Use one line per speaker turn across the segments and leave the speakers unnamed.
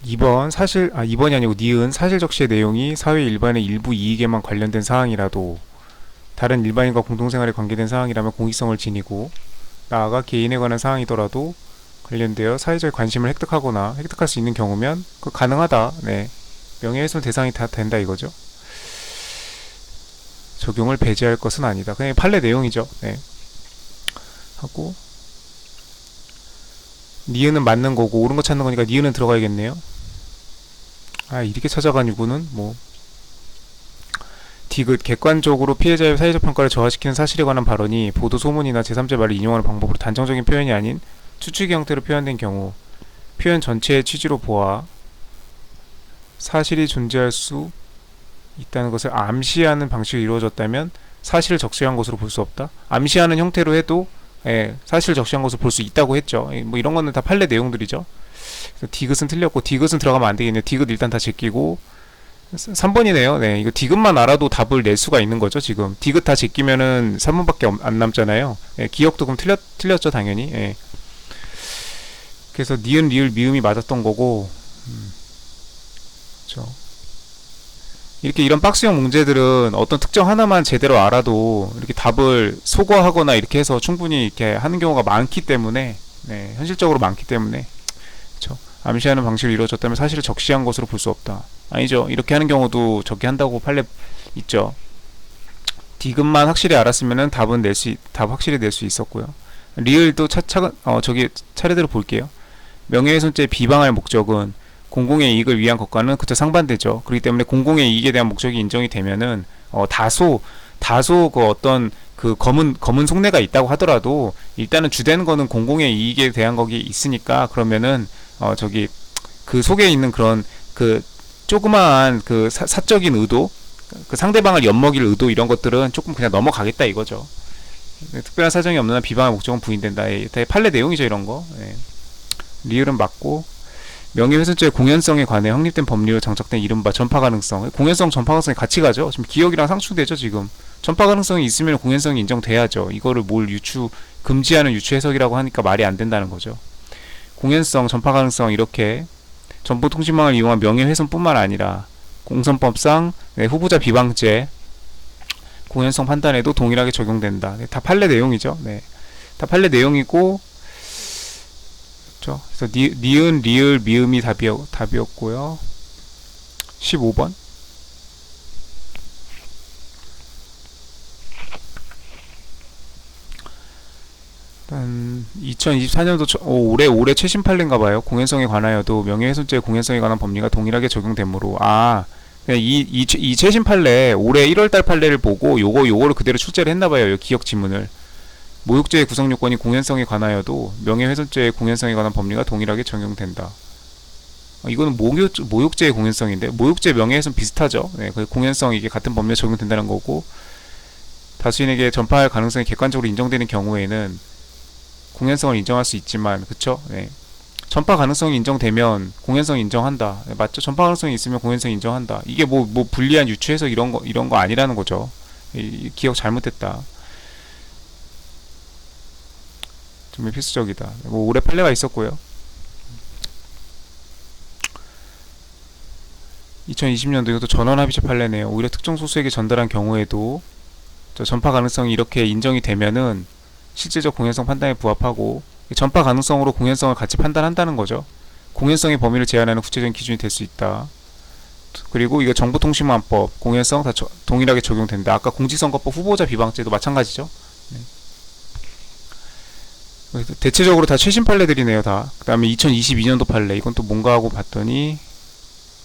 2번 사실 2번이 아니고 니은 사실 적시의 내용이 사회 일반의 일부 이익에만 관련된 사항이라도 다른 일반인과 공동생활에 관계된 사항이라면 공익성을 지니고 나아가 개인에 관한 사항이더라도 관련되어 사회적 관심을 획득하거나 획득할 수 있는 경우면 그 가능하다. 네. 명예훼손 대상이 다 된다 이거죠. 적용을 배제할 것은 아니다. 그냥 판례 내용이죠. 네. 하고 니은은 맞는 거고 옳은 거 찾는 거니까 니은은 들어가야겠네요. 이렇게 찾아가지고는 뭐 디귿 객관적으로 피해자의 사회적 평가를 저하시키는 사실에 관한 발언이 보도 소문이나 제3자 말을 인용하는 방법으로 단정적인 표현이 아닌 추측의 형태로 표현된 경우 표현 전체의 취지로 보아 사실이 존재할 수 있다는 것을 암시하는 방식으로 이루어졌다면 사실을 적시한 것으로 볼 수 없다. 암시하는 형태로 해도 사실을 적시한 것으로 볼 수 있다고 했죠. 뭐 이런 거는 다 판례 내용들이죠. 디귿은 틀렸고 디귿은 들어가면 안 되겠네요. 디귿 일단 다 제끼고 3번이네요. 네, 이거 디귿만 알아도 답을 낼 수가 있는 거죠. 지금 디귿 다 제끼면은 3번밖에 안 남잖아요. 기억도 그럼 틀렸죠, 당연히. 그래서 니은, 리을, 미음이 맞았던 거고, 그렇죠. 이렇게 이런 박스형 문제들은 어떤 특정 하나만 제대로 알아도 이렇게 답을 소거하거나 이렇게 해서 충분히 이렇게 하는 경우가 많기 때문에, 네, 현실적으로 많기 때문에, 그렇죠. 암시하는 방식으로 이루어졌다면 사실을 적시한 것으로 볼 수 없다. 아니죠. 이렇게 하는 경우도 저기 한다고 판례 있죠. 디귿만 확실히 알았으면은 답 확실히 낼 수 있었고요. 리을도 저기 차례대로 볼게요. 명예훼손죄 비방할 목적은 공공의 이익을 위한 것과는 그저 상반되죠. 그렇기 때문에 공공의 이익에 대한 목적이 인정이 되면은 다소 그 어떤 그 검은 속내가 있다고 하더라도 일단은 주된 거는 공공의 이익에 대한 거기 있으니까 그러면은 저기 그 속에 있는 그런 그 조그마한 그 사적인 의도, 그 상대방을 엿먹일 의도 이런 것들은 조금 그냥 넘어가겠다 이거죠. 특별한 사정이 없는 한 비방의 목적은 부인된다. 판례 내용이죠 이런 거. 리을은 맞고 명예훼손죄의 공연성에 관해 확립된 법리로 장착된 이른바 전파 가능성. 공연성, 전파 가능성이 같이 가죠. 지금 기억이랑 상충되죠 지금. 전파 가능성이 있으면 공연성이 인정돼야죠. 이거를 뭘 금지하는 유추 해석이라고 하니까 말이 안 된다는 거죠. 공연성, 전파 가능성 이렇게 정보통신망을 이용한 명예훼손뿐만 아니라 공선법상 후보자 비방죄 공연성 판단에도 동일하게 적용된다. 다 판례 내용이죠. 네, 다 판례 내용이고, 그렇죠. 그래서 니은, 리을, 미음이 답이었고요. 15번. 일단 2024년도 올해 최신 판례인가봐요. 공연성에 관하여도 명예훼손죄 공연성에 관한 법리가 동일하게 적용되므로 이 최신 판례 올해 1월달 판례를 보고 요거를 그대로 출제를 했나봐요. 기억 지문을. 모욕죄의 구성 요건이 공연성에 관하여도 명예훼손죄의 공연성에 관한 법리가 동일하게 적용된다. 이거는 모욕죄의 공연성인데 모욕죄 명예훼손 비슷하죠. 네, 공연성 이게 같은 법리에 적용된다는 거고 다수인에게 전파할 가능성이 객관적으로 인정되는 경우에는 공연성을 인정할 수 있지만 그쵸? 네. 전파 가능성이 인정되면 공연성 인정한다. 네, 맞죠? 전파 가능성이 있으면 공연성 인정한다. 이게 뭐 불리한 유추 해석 이런 거 아니라는 거죠. 기억 잘못됐다. 좀 필수적이다. 뭐 올해 판례가 있었고요. 2020년도 이것도 전원합의체 판례네요. 오히려 특정 소수에게 전달한 경우에도 전파 가능성이 이렇게 인정이 되면은 실질적 공연성 판단에 부합하고 전파 가능성으로 공연성을 같이 판단한다는 거죠. 공연성의 범위를 제한하는 구체적인 기준이 될 수 있다. 그리고 이거 정보통신망법 공연성 다 동일하게 적용된다. 아까 공직선거법 후보자 비방죄도 마찬가지죠. 네. 대체적으로 다 최신 판례들이네요. 다. 그 다음에 2022년도 판례 이건 또 뭔가 하고 봤더니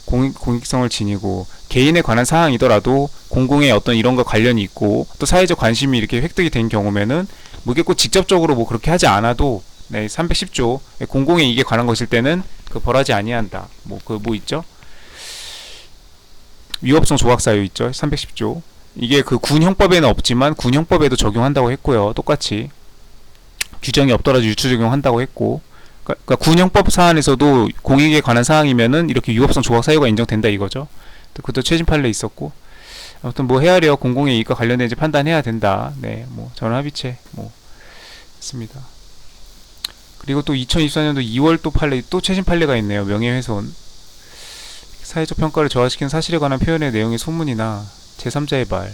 공익성을 지니고 개인에 관한 사항이더라도 공공의 어떤 이런 거 관련이 있고 또 사회적 관심이 이렇게 획득이 된 경우면은 뭐 이게 꼭 직접적으로 뭐 그렇게 하지 않아도 310조 공공의 이익에 관한 것일 때는 그 벌하지 아니한다. 뭐 있죠? 위법성 조각사유 있죠? 310조. 이게 그 군형법에는 없지만 군형법에도 적용한다고 했고요. 똑같이 규정이 없더라도 유추 적용한다고 했고, 그러니까 군형법 사안에서도 공익에 관한 사항이면은 이렇게 위법성 조각 사유가 인정된다 이거죠. 그것도 최신 판례 있었고, 아무튼 뭐 헤아려 공공의 이익과 관련된지 판단해야 된다. 네, 뭐 전원합의체 뭐 있습니다. 그리고 또 2024년도 2월 또 최신 판례가 있네요. 명예훼손. 사회적 평가를 저하시키는 사실에 관한 표현의 내용의 소문이나 제3자의 말,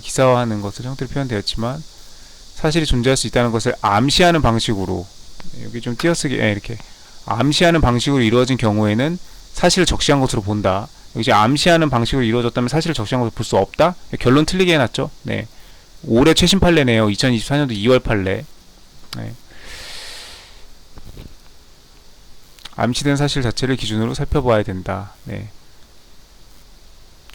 기사화하는 것을 형태로 표현되었지만 사실이 존재할 수 있다는 것을 암시하는 방식으로, 여기 좀 띄어쓰기, 이렇게 암시하는 방식으로 이루어진 경우에는 사실을 적시한 것으로 본다. 여기 이제 암시하는 방식으로 이루어졌다면 사실을 적시한 것으로 볼 수 없다. 결론 틀리게 해놨죠. 네. 올해 최신 판례네요. 2024년도 2월 판례. 네. 암시된 사실 자체를 기준으로 살펴봐야 된다. 네.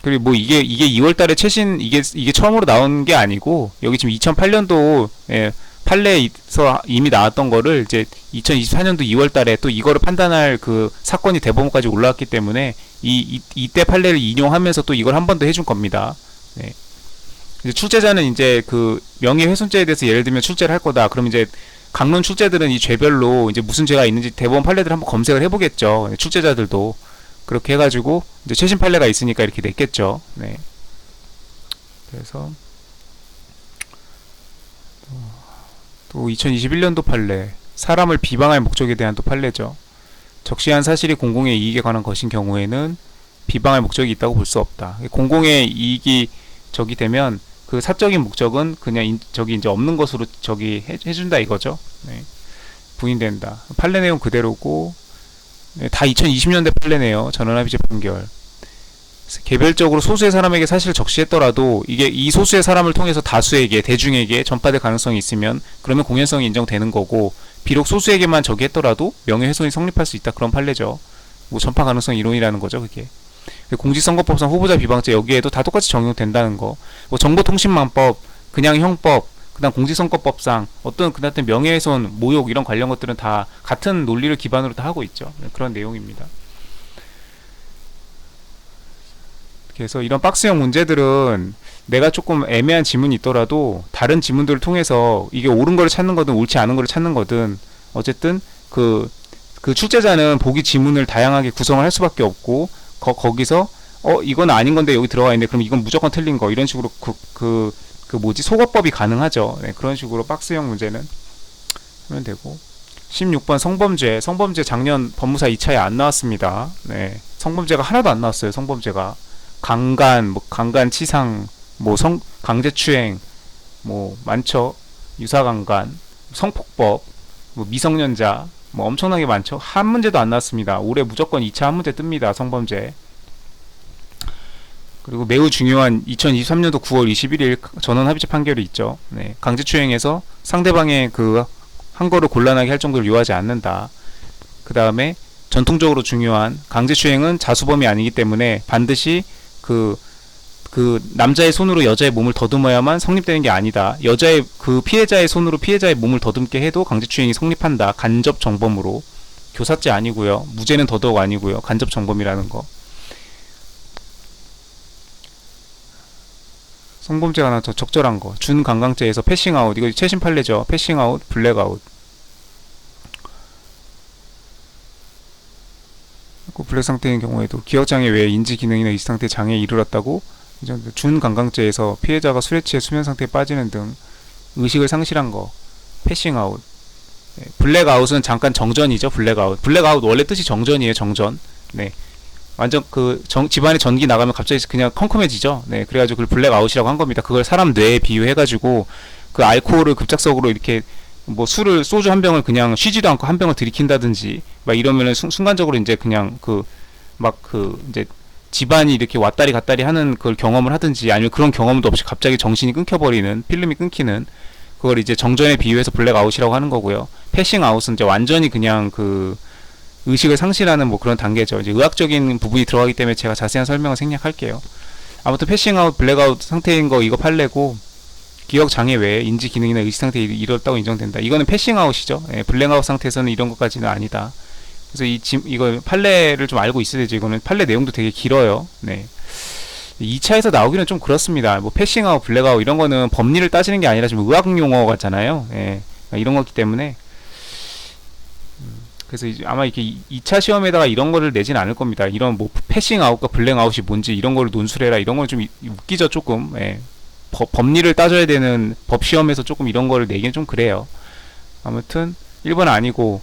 그리고 뭐 이게 2월달에 최신 이게 처음으로 나온 게 아니고 여기 지금 2008년도 판례에서 이미 나왔던 거를 이제 2024년도 2월달에 또 이거를 판단할 그 사건이 대법원까지 올라왔기 때문에 이때 판례를 인용하면서 또 이걸 한 번 더 해준 겁니다. 네. 이제 출제자는 이제 그 명예훼손죄에 대해서 예를 들면 출제를 할 거다. 그럼 이제 강론 출제들은 이 죄별로 이제 무슨 죄가 있는지 대법원 판례들 한번 검색을 해보겠죠. 출제자들도 그렇게 해가지고 이제 최신 판례가 있으니까 이렇게 냈겠죠. 네. 그래서 또 2021년도 판례, 사람을 비방할 목적에 대한 또 판례죠. 적시한 사실이 공공의 이익에 관한 것인 경우에는 비방할 목적이 있다고 볼 수 없다. 공공의 이익이 저기 되면 그 사적인 목적은 그냥 저기 이제 없는 것으로 저기 해준다 이거죠. 네. 부인된다. 판례 내용 그대로고, 네, 다 2020년대 판례네요. 전원합의체 판결. 개별적으로 소수의 사람에게 사실을 적시했더라도 이게 이 소수의 사람을 통해서 다수에게, 대중에게 전파될 가능성이 있으면 그러면 공연성이 인정되는 거고, 비록 소수에게만 저기 했더라도 명예훼손이 성립할 수 있다. 그런 판례죠. 뭐 전파 가능성 이론이라는 거죠, 그게. 공직선거법상 후보자 비방죄 여기에도 다 똑같이 적용된다는 거. 뭐 정보통신망법, 그냥 형법, 그다음 공직선거법상 어떤 그다음 명예훼손, 모욕 이런 관련 것들은 다 같은 논리를 기반으로 다 하고 있죠. 그런 내용입니다. 그래서 이런 박스형 문제들은 내가 조금 애매한 지문이 있더라도 다른 지문들을 통해서 이게 옳은 거를 찾는 거든 옳지 않은 거를 찾는 거든 어쨌든 그 출제자는 보기 지문을 다양하게 구성을 할 수밖에 없고 거기서 이건 아닌 건데 여기 들어와 있네. 그럼 이건 무조건 틀린 거. 이런 식으로 속어법이 가능하죠. 네, 그런 식으로 박스형 문제는 하면 되고. 16번 성범죄 작년 법무사 2차에 안 나왔습니다. 네. 성범죄가 하나도 안 나왔어요. 성범죄가 강간치상, 강제추행, 많죠. 유사강간, 성폭법, 미성년자, 엄청나게 많죠. 한 문제도 안 나왔습니다. 올해 무조건 2차 한 문제 뜹니다. 성범죄. 그리고 매우 중요한 2023년도 9월 21일 전원합의체 판결이 있죠. 네. 강제추행에서 상대방의 한 거를 곤란하게 할 정도로 유하지 않는다. 그 다음에 전통적으로 중요한 강제추행은 자수범이 아니기 때문에 반드시 남자의 손으로 여자의 몸을 더듬어야만 성립되는 게 아니다. 피해자의 손으로 피해자의 몸을 더듬게 해도 강제추행이 성립한다. 간접 정범으로. 교사죄 아니고요. 무죄는 더더욱 아니고요. 간접 정범이라는 거. 성범죄가 하나 더 적절한 거. 준강강죄에서 패싱아웃. 이거 최신 판례죠. 패싱아웃, 블랙아웃. 블랙 상태인 경우에도 기억장애 외에 인지기능이나 의식상태 장애에 이르렀다고 준강강죄에서 피해자가 술에 취해 수면상태에 빠지는 등 의식을 상실한 거. 패싱아웃. 네. 블랙아웃은 잠깐 정전이죠. 블랙아웃 원래 뜻이 정전이에요. 정전. 네. 완전 집안에 전기 나가면 갑자기 그냥 컴컴해지죠. 네. 그래가지고 그걸 블랙아웃이라고 한 겁니다. 그걸 사람 뇌에 비유해가지고 그 알코올을 급작적으로 이렇게 소주 한 병을 그냥 쉬지도 않고 한 병을 들이킨다든지 이러면은 순간적으로 이제 그냥 이제 집안이 이렇게 왔다리 갔다리 하는 그걸 경험을 하든지 아니면 그런 경험도 없이 갑자기 정신이 끊겨버리는, 필름이 끊기는, 그걸 이제 정전에 비유해서 블랙아웃이라고 하는 거고요. 패싱아웃은 이제 완전히 그냥 의식을 상실하는 그런 단계죠. 이제 의학적인 부분이 들어가기 때문에 제가 자세한 설명을 생략할게요. 아무튼 패싱아웃, 블랙아웃 상태인 거 이거 판례고, 기억 장애 외에 인지 기능이나 의식 상태에 이르렀다고 인정된다. 이거는 패싱아웃이죠. 예, 블랙아웃 상태에서는 이런 것까지는 아니다. 그래서 이거 판례를 좀 알고 있어야 되죠. 이거는 판례 내용도 되게 길어요. 네. 2차에서 나오기는 좀 그렇습니다. 패싱아웃, 블랙아웃 이런 거는 법리를 따지는 게 아니라 좀 의학 용어 같잖아요. 예, 이런 거기 때문에. 그래서 아마 이렇게 2차 시험에다가 이런 거를 내진 않을 겁니다. 이런 패싱아웃과 블랙아웃이 뭔지 이런 거를 논술해라. 이런 건 좀 웃기죠, 조금. 예. 법리를 따져야 되는 법 시험에서 조금 이런 거를 내기는 좀 그래요. 아무튼 1번 아니고